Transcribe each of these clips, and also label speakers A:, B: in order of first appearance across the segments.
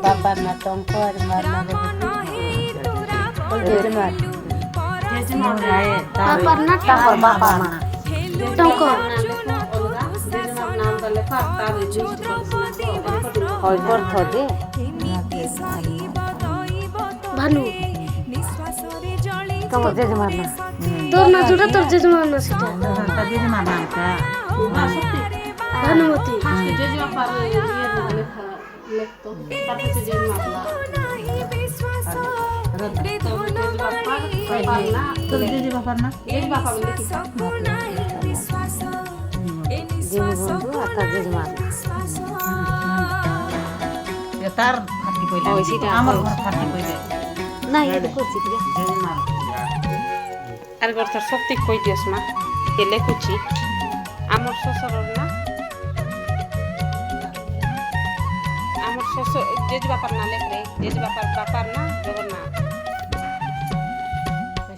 A: বাবার না টঙ্ক আর মার না বাবার না টাকা বাবা মা টঙ্ক হয় করত দে ভানু তোমার জেজমার না তোর না জুড়া তোর জেজমার না সেটা তার জেজমার নামটা ভানুমতি জেজমা পার লেখতো তার কাছে জেজমা তোর জেজমা পার না জেজমা পাবে দেখি বন্ধু আর তার জেজমা তার ফাটি কইলা আমার ঘর ফাটি কইলা না এটা করছি জেজমা আর ঘর তার শক্তি কই দিস মা এলে কুচি আমার শ্বশুর না আমার শ্বশুর জেজ বাপার না লেখ রে জেজ বাপার না জগন্নাথ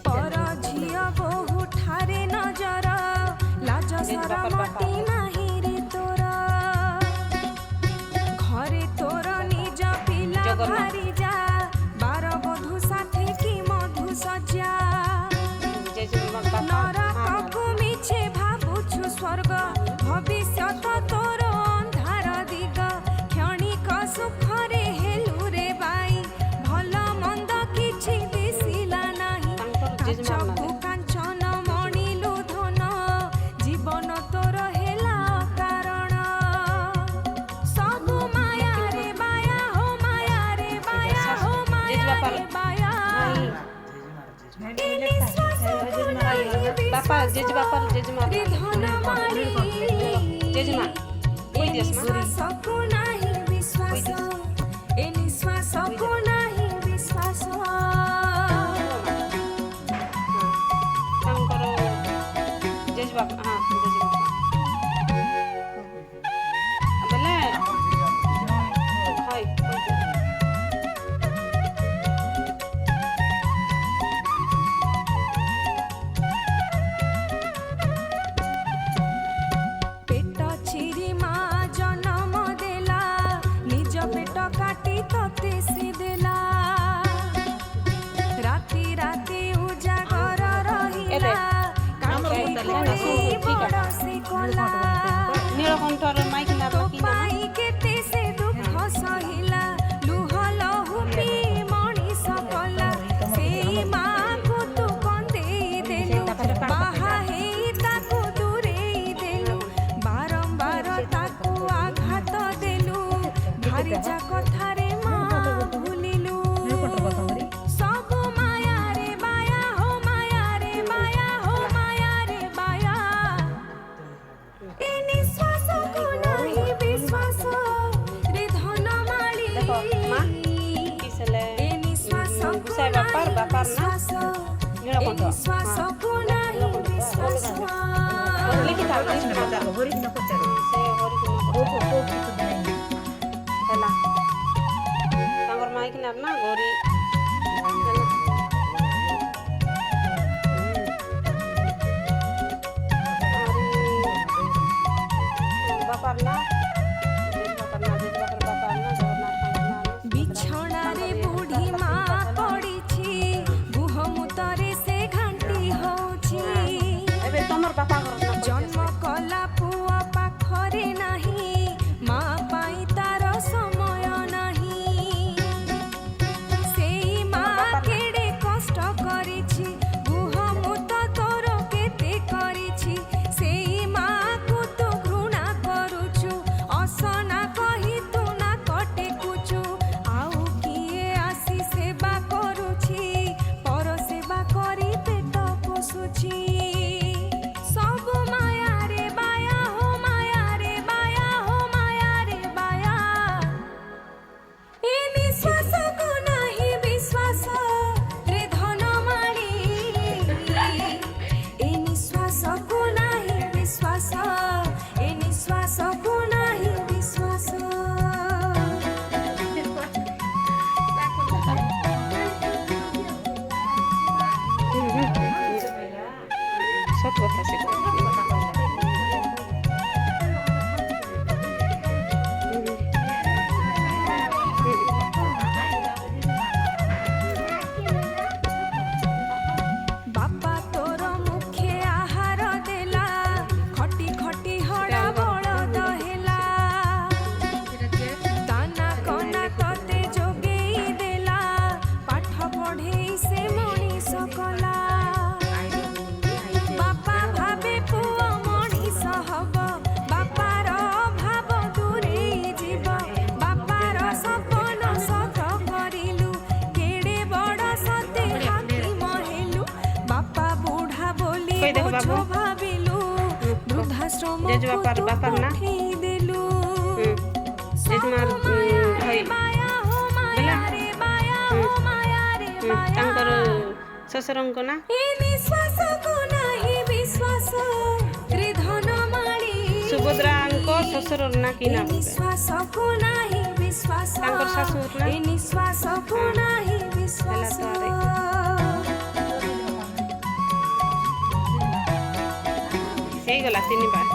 A: পর ঝিয়া বহু ঠারে নজর লাজ শরমতি নাহি রে তোরা ঘরে তোর নিজ পিলা ভারি যা বার বধূ সাথে কি মধু সজ্জা নরকକୁ মিছে ভাবুଛୁ স্বর্গ ভবিষ্যৎ তোর ଅନ୍ଧାର ଦିଗ କ୍ଷଣିକ ସୁଖରେ ହେଲୁ ରେ ବାଇ ଭଲ ମନ୍ଦ କିଛି ଦିଶିଲା ନାହିଁ କାଚକୁ କାଞ୍ଚନ ମଣିଲୁ ଧନ ଜୀବନ ତୋର ହେଲା କାରଣ ସବୁ ମାୟାରେ ବାୟା ହୋ ମାୟାରେ ବାୟା ହୋ ମାୟାରେ ବାୟା बापा जेजमा जजेमा कोई देश में सबको नहीं विश्वास ए निश्वास को नहीं विश्वास काम करो जेजमा हां जेजमा अबले हाय नीलकंठर माइक ना पाई केते से दुख सहिला लुह लहु पी मणिष कला सेई मां को तू कंदेई देलु बाहा हेई ताकू दूरेई देलु बारंबार ताकू आघात देलु भारी जा कथारे मां भूलिलु सब माया रे बाया हो माया रे बाया हो माया रे बाया बापर ना नीलकंठ लिखिता हरि न पचार से हरि को हला तांगर माइक ना ना गरी बापर ना बिछोड़ा रे बूढ़ी माँ पड़ी गुह मुतरे से घंटी होची तमर बापा जन्म कला पुआ पाखरे नहीं माँ पाई तार समय नहीं सेई माँ केड़े कष्ट करिछि गुह मुत तोर केते करिछि सेई माँ को तो घृणा करूछु
B: বাপার না জেজমার ভাই ବେଲେ ତାଙ୍କର ଶ୍ୱଶୁରଙ୍କ ନା ସୁଭଦ୍ରାଙ୍କ ଶ୍ୱଶୁରର ନା କି ନା ତାଙ୍କର ଶାଶୁର ନା ହେଲା ତ ଆରେ ହେଇଗଲା 3 ବାର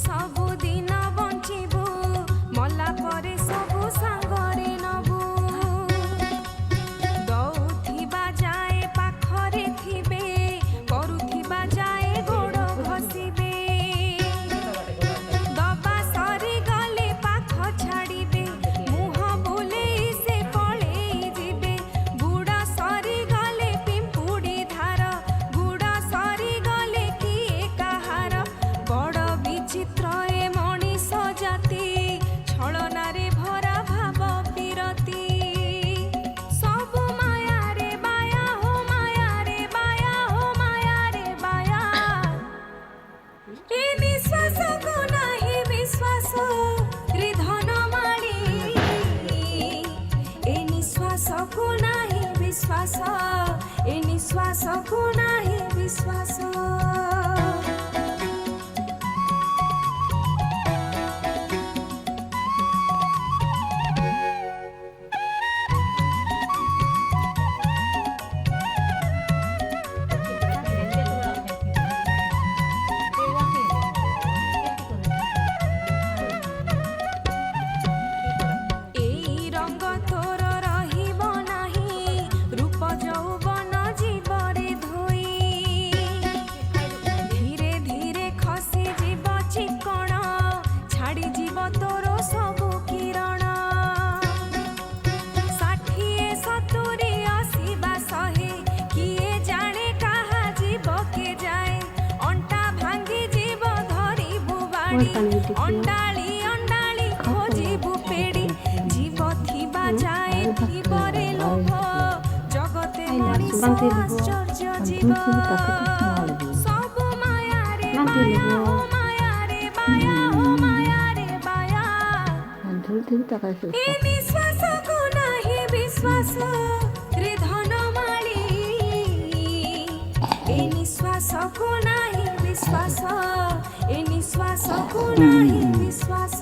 A: ସବୁଦିନ ବଞ୍ଚିବୁ ମଲା ପରେ ସବୁ ସାଙ୍ଗରେ ନବୁ ଦଉଥିବା ଯାଏ ପାଖରେ ଥିବେ କରୁଥିବା ଯାଏ ଗୋଡ଼ ଘଷିବେ ଦବା ସରିଗଲେ ପାଖ ଛାଡ଼ିବେ ମୁହଁ ବୁଲେଇ ସେ ପଳେଇ ଯିବେ ଗୁଡ଼ ସରିଗଲେ ପିମ୍ପୁଡ଼ି ଧାର ଗୁଡ଼ ସରିଗଲେ କିଏ କାହାର ବଡ଼ ଚିତ୍ର ଏ ମଣିଷ ଜାତି ଛଳନାରେ ଭରା ଭାବ ବିରତି ସବୁ ମାୟାରେ ବାୟା ହୋ ମାୟାରେ ବାୟା ହୋ ମାୟାରେ ବାୟା ଏ ନିଶ୍ୱାସକୁ ନାହିଁ ବିଶ୍ୱାସ ରିଧନ ମାଳି ଏ ନିଶ୍ୱାସକୁ ନାହିଁ ବିଶ୍ୱାସ ଏ ନିଶ୍ୱାସକୁ ନାହିଁ ବିଶ୍ୱାସ ଅଣ୍ଡାଳି ଅଣ୍ଡାଳି ଖୋଜିବୁ ପେଡ଼ି ଜୀବ ଥିବା ଯାଏ ଥିବରେ ଲୋଭ ଜଗତେ ମଣିଷ ଆଶ୍ଚର୍ଯ୍ୟ ଜୀବ ସବୁ ମାୟାରେ ବାୟା ହୋ ମାୟାରେ ବାୟା ହୋ ମାୟାରେ ବାୟା ଏ ନିଶ୍ୱାସକୁ ନାହିଁ ବିଶ୍ୱାସ ରିଧନ ମାଳି ଏ ନିଶ୍ୱାସକୁ ନାହିଁ ବିଶ୍ୱାସ ଏ ନିଶ୍ୱାସକୁ ନାହିଁ ବିଶ୍ୱାସ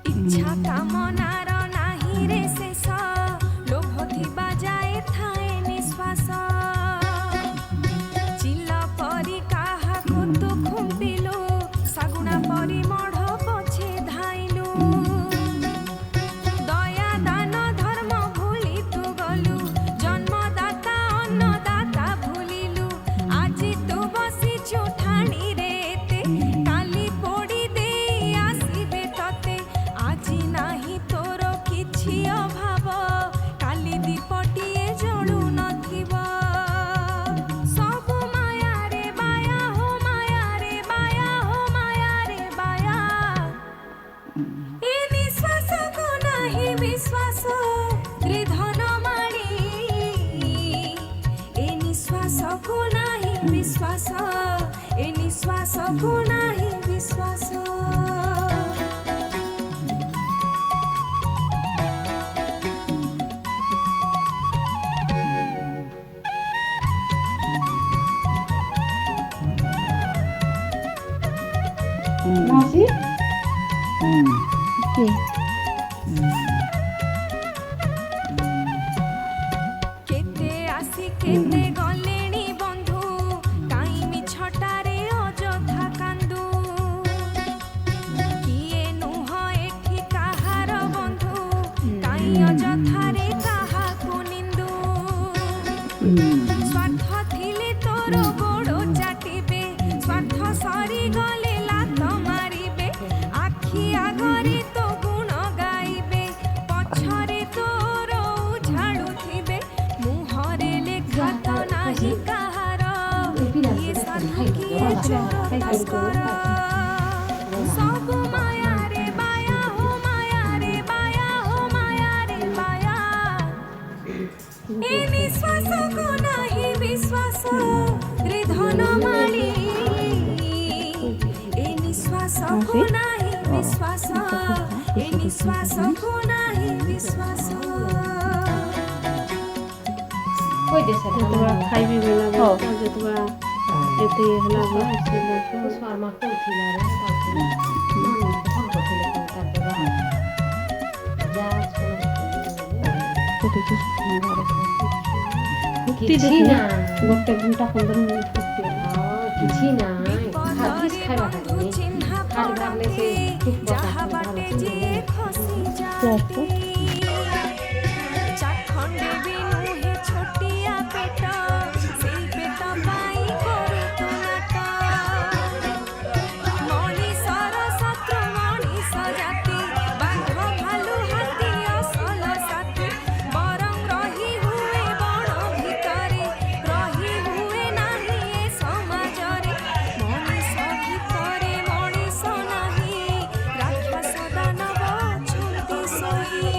A: ଇଚ୍ଛା କାମନାର ନାହିଁ ରେ ଶେଷ ଲୋଭ ଥିବା ଯାଏ ଥାଏ ନିଶ୍ୱାସ ଚିଲ ପରି କାହାକୁ ତୁ ଖୁମ୍ପିଲୁ ଶାଗୁଣା ପରି ମଢ଼ ପଛେ ଧାଇଁଲୁ ଏ ନିଶ୍ୱାସକୁ ନାହିଁ ବିଶ୍ୱାସ ତ୍ରିଧନ ମାଳି ଏ ନିଶ୍ୱାସକୁ ନାହିଁ ବିଶ୍ୱାସ ଏ ନିଶ୍ୱାସକୁ ନାହିଁ ବିଶ୍ୱାସ
C: ମାଉସୀ
A: କେତେ ଆସି କେତେ ଗଲେଣି ବନ୍ଧୁ କାହିଁ ମିଛଟାରେ ଅଯଥା କାନ୍ଦୁ କିଏ ନୁହଁ ଏଠି କାହାର ବନ୍ଧୁ କାହିଁ ଅଯଥାରେ କାହାକୁ ନିନ୍ଦୁ ସ୍ୱାର୍ଥ ଥିଲେ ତୋର ଗୋଡ଼ ଚାଟିବେ ସ୍ୱାର୍ଥ ସରିଗଲେ ଲାତ ମାରିବେ ଆଖି ଆଗରେ ତୋ ଗୁଣ ଗାଇବେ ପଛରେ ତୋର ଝାଡ଼ୁଥିବେ ମୁହଁରେ ଲେଖା ତ ନାହିଁ କାହାର କିଏ ସାଧୁ କିଏ ଚୋର ତସ୍କର ସବୁ ମାୟାରେ ବାୟା ହୋ ମାୟାରେ ବାୟା ହୋ ମାୟାରେ ବାୟା ଏ ନିଶ୍ୱାସକୁ ନାହିଁ ବିଶ୍ୱାସ ତ୍ରିଧନ ମାଳି ଏ ନିଶ୍ୱାସକୁ ନାହିଁ ବିଶ୍ୱାସ ଏ ନିଶ୍ୱାସକୁ ନାହିଁ ବିଶ୍ୱାସ
C: কই দেছে
B: ଯେତେବେଳେ ଖାଇବି ବେଲା ଯେତେବେଳେ ଏତେ ହେଲା ବେଳେ ସେ ଲୋକ
C: ଶର୍ମା କହୁଥିଲା ରେ ତାକୁ ଫୋନ କରିଥିଲେ ତାପରେ କିଛି ନା
B: ଗୋଟେ ଘଣ୍ଟା 15 ମିନିଟ୍ ଫୁଟି
C: କିଛି ନା ଖାଲି ଖାଇବା ଖାଲି
A: ଚିହ୍ନା
C: ଖାଲି ଭାବଲେ ସେ
A: ଯାହା ବାଟେ ଯିଏ ଖସି ଯାଆନ୍ତି ଚାଖଣ୍ଡେ ବି ନୁହେଁ ଛୋଟିଆ ପେଟ ସେଇ ପେଟ ପାଇଁ କରୁ ତୁ ନାଟ ମଣିଷର ଶତ୍ରୁ ମଣିଷ ଜାତି ବାଘ ଭାଲୁ ହାତୀ ଅସଲ ସାଥୀ ବରଂ ରହି ହୁଏ ବଣ ଭିତରେ ରହି ହୁଏ ନାହିଁ ଏ ସମାଜରେ ମଣିଷ ଭିତରେ ମଣିଷ ନାହିଁ ରାକ୍ଷସ ଦାନବ ଅଛନ୍ତି ସହି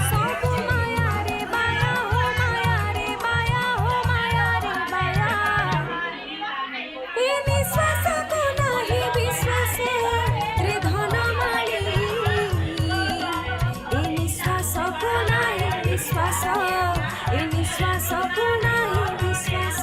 A: ସବୁ ମାୟାରେ ବାୟା ହୋ ମାୟାରେ ବାୟା ହୋ ମାୟାରେ ବାୟା ଏ ନିଶ୍ୱାସକୁ ନାହିଁ ବିଶ୍ୱାସ ତ୍ରିଧନ ମାଳି ଏ ନିଶ୍ୱାସକୁ ନାହିଁ ବିଶ୍ୱାସ ଏ ନିଶ୍ୱାସକୁ ନାହିଁ ବିଶ୍ୱାସ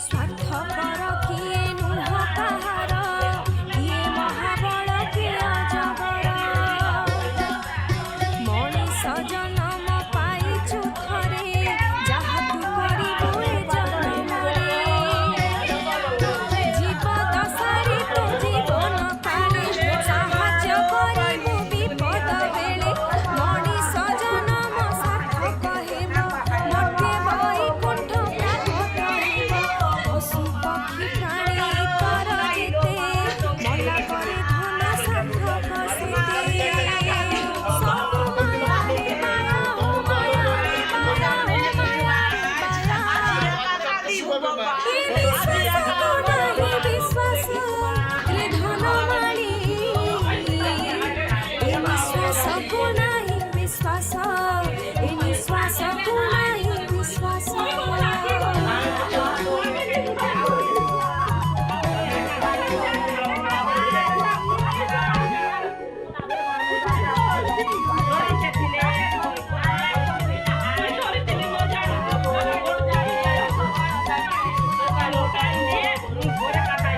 A: ସ୍ୱାର୍ଥପର କିଏ ନୁହଁ କାହାର କିଏ ମହାବଳ କିଏ ଅଜଗର ମଣିଷ ଜନମ ପାଇଛୁ ଥରେ ଯାହା ତୁ କରିବୁ ଏ ଜନମରେ ଜୀବ ଦଶାରେ ତୁ ଜୀବନ କାଳେ ସାହାଯ୍ୟ କରିବୁ ବିପଦ ବେଳେ ମଣିଷ ଜନମ ସାର୍ଥକ ହେବ ମୋଟେ ବୈକୁଣ୍ଠ ପ୍ରାପ୍ତ ହେବ ପଶୁ ପକ୍ଷୀ ପ୍ରାଣୀ ତର ଯେତେ ମଲା ପରେ ଧନ ସାର୍ଥକ ସେତେ ସବୁ ମାୟାରେ ବାୟା ହୋ ମାୟାରେ ବାୟା ହୋ ମାୟାରେ ବାୟା ଏ ନିଶ୍ୱାସକୁ ନାହିଁ ବିଶ୍ୱାସ ତ୍ରିଧନ ମାଳି ଏ ନିଶ୍ୱାସକୁ ନାହିଁ ବିଶ୍ୱାସ ଏ ନିଶ୍ୱାସକୁ ନାହିଁ ବିଶ୍ୱାସ
D: Gracias.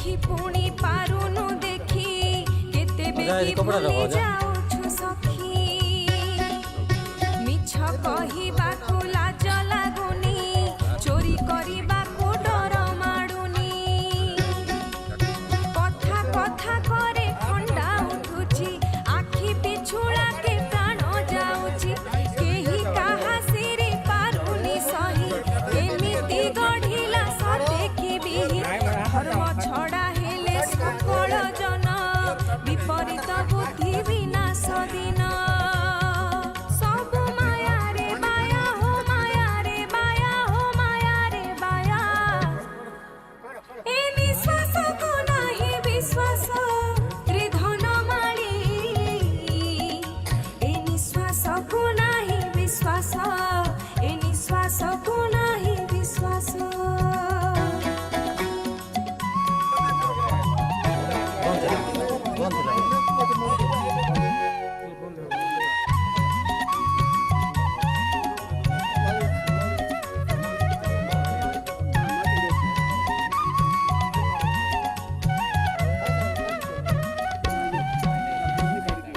A: ଦେଖି ପୁଣି ପାରୁନୁ ଦେଖି କେତେ ବେଗି ଭୁଲି ଯାଉଛୁ ସଖୀ ମିଛ କହିବାକୁ ଲାଜ ଲାଗୁନି ଚୋରି କରିବାକୁ ଡର ମାଡୁନି କଥା କଥା করে ଖଣ୍ଡା ଉଠୁଛି ଆଖି ପିଛୁଳାକେ ପ୍ରାଣ ଯାଉଛି କେହି କାହା ସିରି ପାରୁନି ସହି କେମିତି ଗଢିଲା ସତେକି ଧର୍ମ ଛଡ଼ା ହେଲେ ସକଳ ଜନ ବିପରୀତ ବୁଦ୍ଧି ବିନାଶ ଦିନ ସବୁ ମାୟାରେ ବାୟା ହୋ ମାୟାରେ ବାୟା ହୋ ମାୟାରେ ବାୟା ଏ ନିଶ୍ୱାସକୁ ନାହିଁ ବିଶ୍ୱାସ ତ୍ରିଧନ ମାଳି ଏ ନିଶ୍ୱାସକୁ ନାହିଁ ବିଶ୍ୱାସ ଏ ନିଶ୍ୱାସକୁ ନାହିଁ ବିଶ୍ୱାସ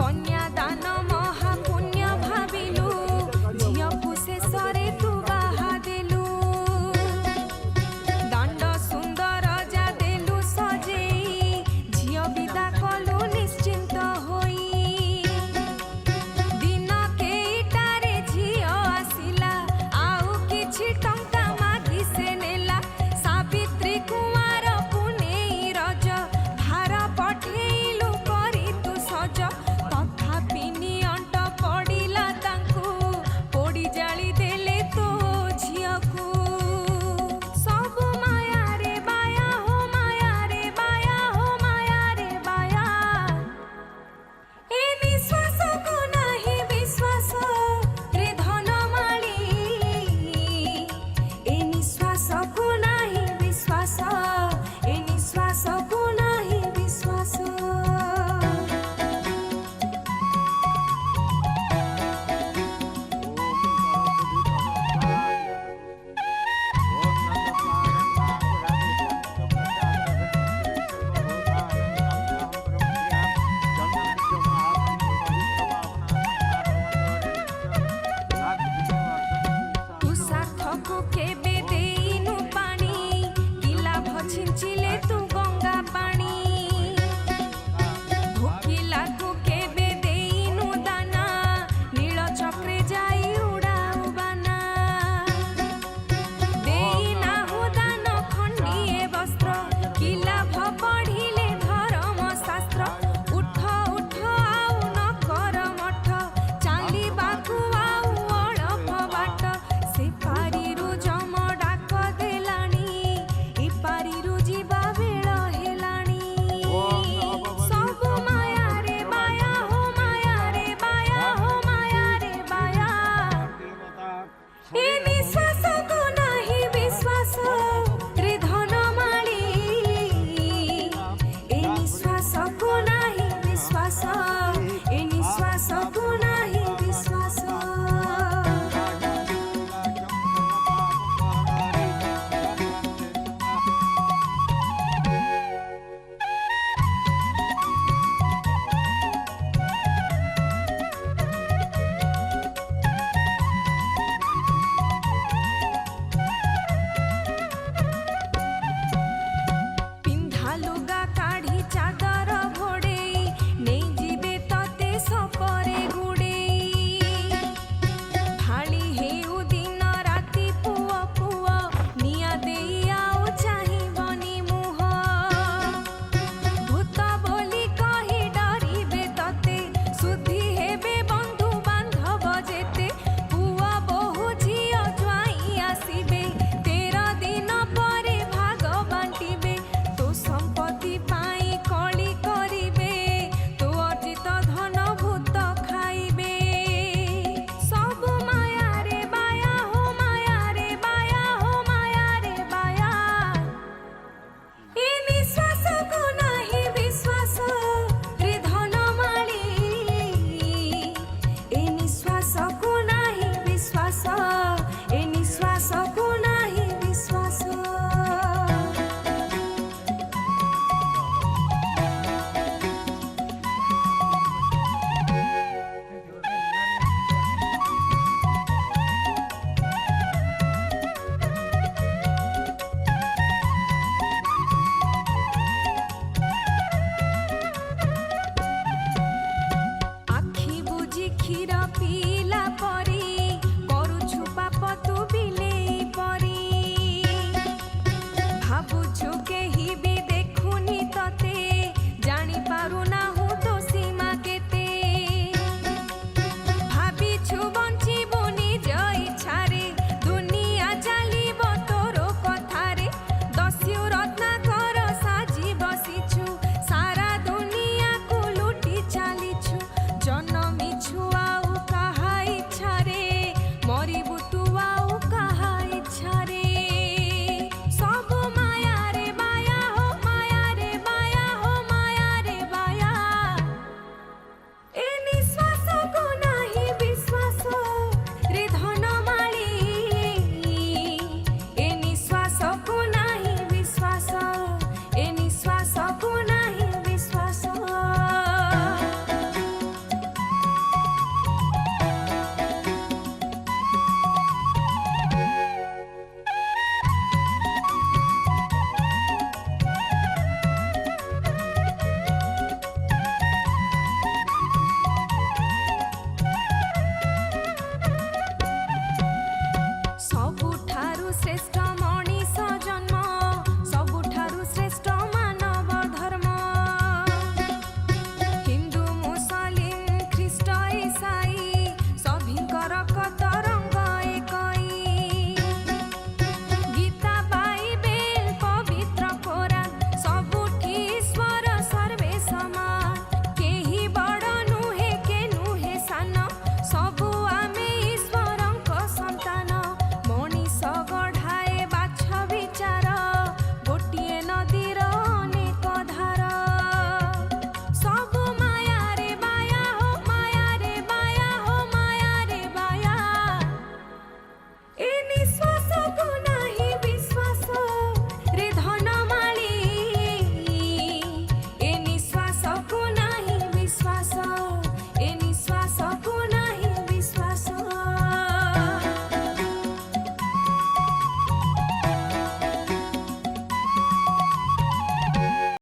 A: କନ୍ୟାଦାନ ମହାପୁଣ୍ୟ ଭାବିଲୁ ଝିଅକୁ ଶେଷରେ ତୁ ବାହା ଦେଲୁ ଦାଣ୍ଡ ସୁନ୍ଦର ଯା ଦେଲୁ ସଜେଇ ଝିଅ ବିଦା କଲୁ ନିଶ୍ଚିନ୍ତ ହୋଇ ଦିନ କେଇଟାରେ ଝିଅ ଆସିଲା ଆଉ କିଛି ଟଙ୍କା ମାଗି ସେ ନେଲା ସାବିତ୍ରୀ କୁଆଁର ପୁନେଇ ରଜ ଭାର ପଠେଇଲୁ କରି ତୁ ସଜ ତଥାପି ନିଅଣ୍ଟ ପଡ଼ିଲା ତାଙ୍କୁ ପୋଡ଼ି ଜାଳି ଦେଲେ ତୋ ଝିଅକୁ ସବୁ ମାୟାରେ ବାୟା ହୋ ମାୟାରେ ବାୟା ହୋ ମାୟାରେ ବାୟା ଏ ନିଶ୍ୱାସକୁ ନାହିଁ ବିଶ୍ୱାସ ତ୍ରିଧନ ମାଳି ଏ ନିଶ୍ୱାସକୁ ନାହିଁ ବିଶ୍ୱାସ ଏ ନିଶ୍ୱାସକୁ ନାହିଁ ବିଶ୍ୱାସ ତୁ ସାର୍ଥକୁ କେବେ ଦେଇନୁ ପାଣି କି ଲାଭ ଛିଞ୍ଚିଲେ ତୁ ଗଙ୍ଗା ପାଣି ଭୋକିଲାକୁ କେବେ ଦେଇନୁ ଦାନା ନୀଳ ଚକ୍ରେ ଯାଇ ଉଡ଼ାଉ ବାନା ଦେଇନାହୁ ଦାନ ଖଣ୍ଡିଏ ବସ୍ତ୍ର କି ଲାଭ ପଢ଼ିଲେ ଧର୍ମ ଶାସ୍ତ୍ର ଉଠ ଉଠ ଆଉ ନ କର ମଠ ଚାଲିବାକୁ ଆଉ ଅଳପ ବାଟ ସେ ପାରିରୁ ଯମ ଡାକ ଦେଲାଣି ଏ ପାରିରୁ ଯିବା ବେଳ ହେଲାଣି ସବୁ ମାୟାରେ ବାୟା ହୋ ମାୟାରେ ବାୟା ହୋ ମାୟାରେ ବାୟା ଏ ନିଶ୍ୱାସକୁ ନାହିଁ ବିଶ୍ୱାସ ତ୍ରିଧନ ମାଳି ଏ ନିଶ୍ୱାସକୁ ନାହିଁ ବିଶ୍ୱାସ ଏ ନିଶ୍ୱାସକୁ ନାହିଁ ବିଶ୍ୱାସ ଶ୍ରେଷ୍ଠ